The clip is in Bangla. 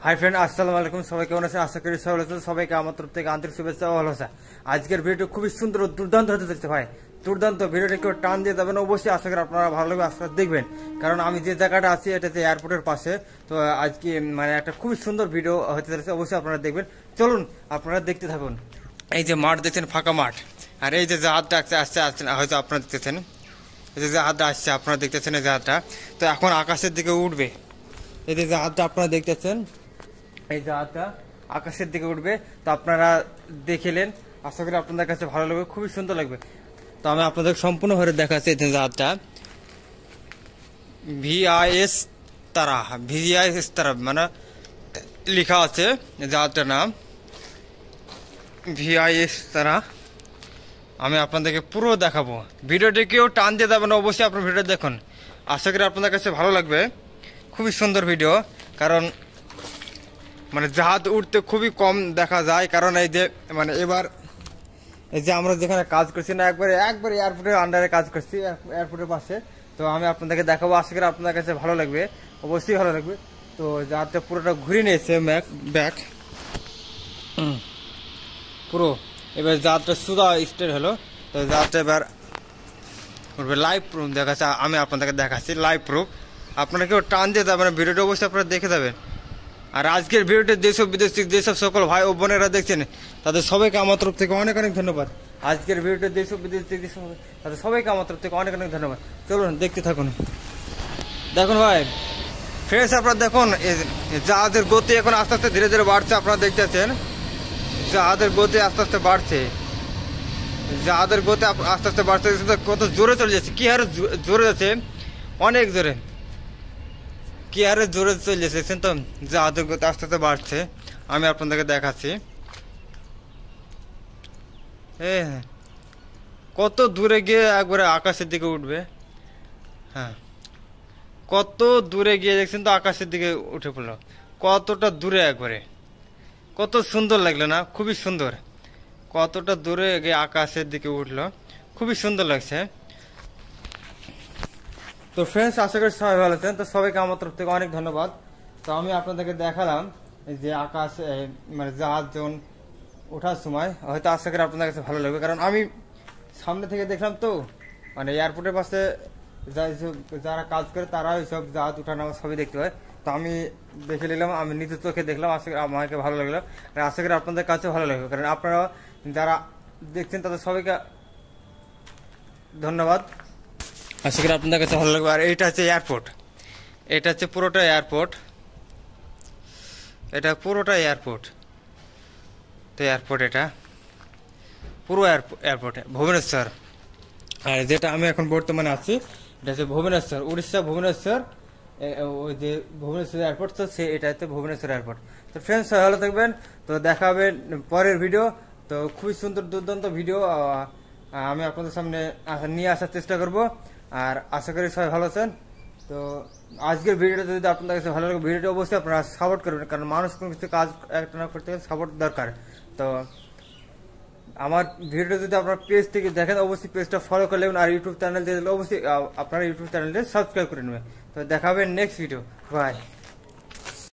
হাই ফ্রেন্ড, আসসালামু আলাইকুম। সবাই কেমন আছেন? আশা করি সবাই আছেন। সবাইকে আমার তরফ থেকে আন্তরিক শুভেচ্ছা ও ভালোবাসা। আজকের ভিডিও খুবই সুন্দর ও দুর্দান্ত হতে যাচ্ছে ভাই, দুর্দান্ত। ভিডিওটা কেউ টান দিয়ে যাবেন, অবশ্যই আশা করি আপনারা ভালো লাগবে, আশা দেখবেন। কারণ আমি যে জায়গাটা আছি এটাতে এয়ারপোর্টের পাশে, তো আজকে মানে একটা খুবই সুন্দর ভিডিও হতে যাচ্ছে, অবশ্যই আপনারা দেখবেন। চলুন আপনারা দেখতে থাকুন। এই যে মাঠ দেখছেন, ফাঁকা মাঠ, আর এই যে জাহাজটা আসছে হয়তো আপনারা দেখতেছেন, এই যে জাহাজটা আসছে আপনারা দেখতেছেন, এই জাহাজটা তো এখন আকাশের দিকে উঠবে। এই যে জাহাজটা আপনারা দেখতেছেন, এই জাহাজটা আকাশের দিকে উঠবে। তো আপনারা দেখিলেন, আশা করি আপনাদের কাছে ভালো লাগবে, খুবই সুন্দর লাগবে। তো আমি আপনাদের সম্পূর্ণভাবে দেখাচ্ছি এই জাহাজটা। ভিআইএস তারা, ভিআইএস তারা মানে লেখা আছে জাহাজটার নাম ভিআইএস তারা। আমি আপনাদেরকে পুরো দেখাবো, ভিডিওটি কেউ টান দিয়ে যাবেন, অবশ্যই আপনার ভিডিও দেখুন, আশা করি আপনাদের কাছে ভালো লাগবে। খুবই সুন্দর ভিডিও, কারণ মানে জাহাজ উঠতে খুবই কম দেখা যায়। কারণ এই যে মানে এবার এই যে আমরা যেখানে কাজ করছি না, একবারে এয়ারপোর্টের আন্ডারে কাজ করছি, এয়ারপোর্টের পাশে। তো আমি আপনাদেরকে দেখাবো, আশা করি আপনাদের কাছে ভালো লাগবে, অবশ্যই ভালো লাগবে। তো জাহাজটা পুরোটা ঘুরে নিয়েছে ব্যাক পুরো। এবার জাহাজটা সুদা স্টেট হলো। তো জাহাজটা এবার লাইভ প্রুফ দেখাচ্ছে, আমি আপনাদেরকে দেখাচ্ছি লাইভ প্রুফ। আপনারা কেউ টান দিয়ে যাবেন, ভিডিওটা অবশ্যই আপনারা দেখে যাবেন। আর আজকের ভিডিওতে যেসব বিদেশ থেকে যেসব সকল ভাই ও বোনেরা দেখছেন, তাদের সবাইকে আমার তরফ থেকে অনেক অনেক ধন্যবাদ। আজকের ভিডিওতে যেসব বিদেশ থেকে তাদের সবাইকে আমার তরফ থেকে অনেক অনেক ধন্যবাদ। চলুন দেখতে থাকুন। দেখুন ভাই ফ্রেন্ডস, আপনারা দেখুন জাহাজের গতি এখন আস্তে আস্তে ধীরে ধীরে বাড়ছে। আপনারা দেখতেছেন জাহাজের গতি আস্তে আস্তে বাড়ছে, জাহাজের গতি আস্তে আস্তে বাড়ছে। কত জোরে চলে যাচ্ছে, কি হারে জোরে যাচ্ছে, অনেক জোরে, কি আরে জোরে চলে এসেছেন। তো জাহাজের গতি আস্তে আস্তে বাড়ছে, আমি আপনাদেরকে দেখাচ্ছি। হ্যাঁ, কত দূরে গিয়ে একবারে আকাশের দিকে উঠবে। হ্যাঁ, কত দূরে গিয়ে দেখছেন তো আকাশের দিকে উঠে পড়লো, কতটা দূরে একবারে। কত সুন্দর লাগলো না? খুবই সুন্দর, কতটা দূরে গিয়ে আকাশের দিকে উঠলো, খুবই সুন্দর লাগছে। তো ফ্রেন্ডস, আশা করি সবাই ভালো আছেন। তো সবাইকে আমার তরফ থেকে অনেক ধন্যবাদ। তো আমি আপনাদেরকে দেখালাম যে আকাশ মানে জাহাজ যখন ওঠার সময়, হয়তো আশা করি আপনাদের কাছে ভালো লাগবে। কারণ আমি সামনে থেকে দেখলাম, তো মানে এয়ারপোর্টের পাশে যারা কাজ করে তারা সব জাহাজ উঠানো সবই দেখতে হয়। তো আমি দেখে নিলাম, আমি নিজের চোখে দেখলাম, আশা করি আমাকে ভালো লাগলো, আর আশা করি আপনাদের কাছে ভালো লাগবে। কারণ আপনারা যারা দেখছেন তাদের সবাইকে ধন্যবাদ, আশা করি আপনাদের কাছে ভালো লাগবে। আর এইটা হচ্ছে এয়ারপোর্ট, এটা হচ্ছে পুরোটা এয়ারপোর্ট, এটা পুরোটা এয়ারপোর্ট। তো এয়ারপোর্ট এটা পুরো এয়ারপোর্ট ভুবনেশ্বর। আর যেটা আমি এখন বর্তমানে আছি এটা হচ্ছে ভুবনেশ্বর, উড়িষ্যা ভুবনেশ্বর। ওই যে ভুবনেশ্বর এয়ারপোর্ট, তো এটা হচ্ছে ভুবনেশ্বর এয়ারপোর্ট। তো ফ্রেন্ডস, সবাই ভালো থাকবেন। তো দেখা হবে পরের ভিডিও। তো খুবই সুন্দর দুর্দান্ত ভিডিও আমি আপনাদের সামনে নিয়ে আসার চেষ্টা করব। আর আশা করি সবাই ভালো আছেন। তো আজকের ভিডিওটা যদি আপনাদের কাছে ভালো লাগে, ভিডিওটা অবশ্যই আপনারা সাপোর্ট করবেন, কারণ মানুষ কোনো কিছু কাজ একটা না করতে গেলে সাপোর্ট দরকার। তো আমার ভিডিওটা যদি আপনার পেজ থেকে দেখেন, অবশ্যই পেজটা ফলো করে নেবেন। আর ইউটিউব চ্যানেল দিয়ে অবশ্যই আপনারা ইউটিউব চ্যানেলটা সাবস্ক্রাইব করে নেবেন। তো দেখা হবে নেক্সট ভিডিও। বাই।